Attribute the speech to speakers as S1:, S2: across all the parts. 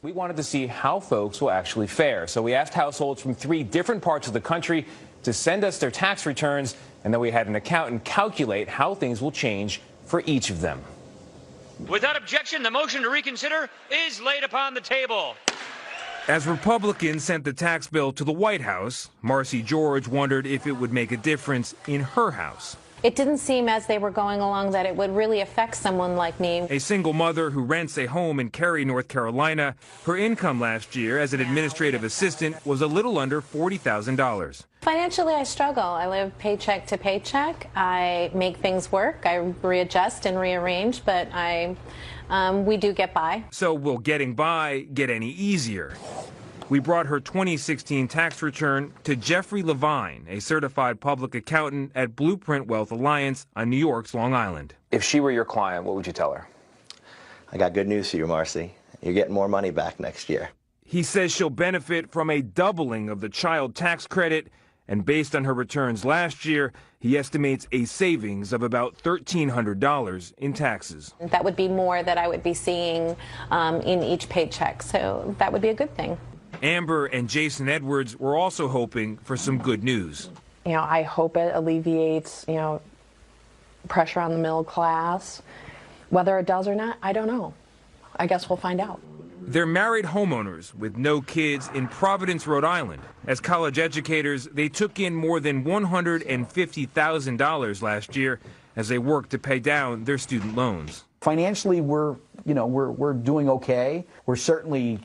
S1: We wanted to see how folks will actually fare. So we asked households from 3 different parts of the country to send us their tax returns, and then we had an accountant calculate how things will change for each of them.
S2: Without objection, the motion to reconsider is laid upon the table.
S3: As Republicans sent the tax bill to the White House, Marcy George wondered if it would make a difference in her house.
S4: It didn't seem as they were going along that it would really affect someone like me.
S3: A single mother who rents a home in Cary, North Carolina, her income last year as an administrative assistant was a little under $40,000.
S4: Financially, I struggle. I live paycheck to paycheck. I make things work. I readjust and rearrange, but we do get by.
S3: So will getting by get any easier? We brought her 2016 tax return to Jeffrey Levine, a certified public accountant at Blueprint Wealth Alliance on New York's Long Island.
S1: If she were your client, what would you tell her?
S5: I got good news for you, Marcy. You're getting more money back next year.
S3: He says she'll benefit from a doubling of the child tax credit, and based on her returns last year, he estimates a savings of about $1,300 in taxes.
S4: That would be more that I would be seeing in each paycheck, so that would be a good thing.
S3: Amber and Jason Edwards were also hoping for some good news.
S6: I hope it alleviates, pressure on the middle class. Whether it does or not, I don't know. I guess we'll find out.
S3: They're married homeowners with no kids in Providence, Rhode Island. As college educators, they took in more than $150,000 last year as they worked to pay down their student loans.
S7: Financially, we're doing okay. We're certainly,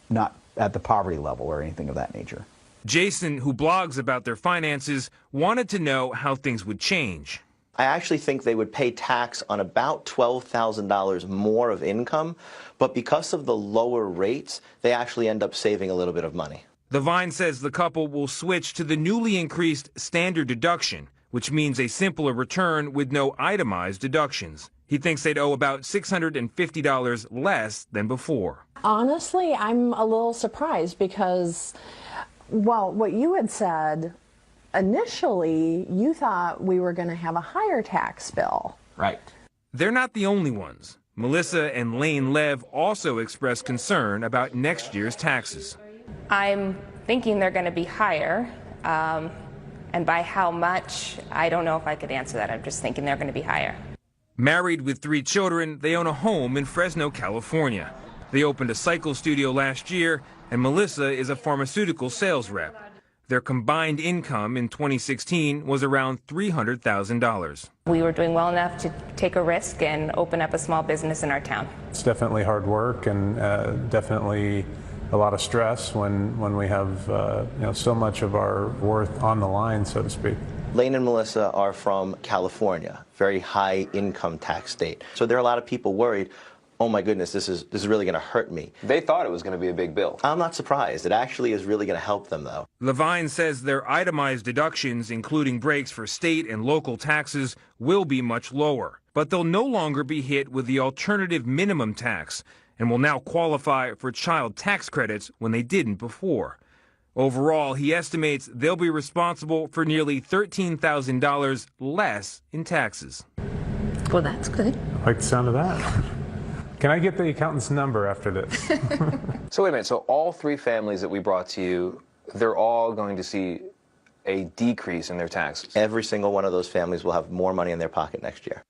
S7: not at the poverty level or anything of that nature.
S3: Jason, who blogs about their finances, wanted to know how things would change.
S5: I actually think they would pay tax on about $12,000 more of income, but because of the lower rates, they actually end up saving a little bit of money.
S3: Levine says the couple will switch to the newly increased standard deduction, which means a simpler return with no itemized deductions. He thinks they'd owe about $650 less than before.
S6: Honestly, I'm a little surprised because, well, what you had said, initially, you thought we were going to have a higher tax bill.
S1: Right.
S3: They're not the only ones. Melissa and Lane Lev also expressed concern about next year's taxes.
S8: I'm thinking they're going to be higher, and by how much, I don't know if I could answer that. I'm just thinking they're going to be higher.
S3: Married with 3 children, they own a home in Fresno, California. They opened a cycle studio last year, and Melissa is a pharmaceutical sales rep. Their combined income in 2016 was around $300,000.
S8: We were doing well enough to take a risk and open up a small business in our town.
S9: It's definitely hard work and definitely a lot of stress when we have so much of our worth on the line, so to speak.
S5: Lane and Melissa are from California, very high income tax state. So there are a lot of people worried, oh my goodness, this is really going to hurt me.
S1: They thought it was going to be a big bill.
S5: I'm not surprised. It actually is really going to help them, though.
S3: Levine says their itemized deductions, including breaks for state and local taxes, will be much lower. But they'll no longer be hit with the alternative minimum tax and will now qualify for child tax credits when they didn't before. Overall, he estimates they'll be responsible for nearly $13,000 less in taxes.
S6: Well, that's good.
S9: I like the sound of that. Can I get the accountant's number after this?
S1: So wait a minute. So all 3 families that we brought to you, they're all going to see a decrease in their taxes?
S5: Every single one of those families will have more money in their pocket next year.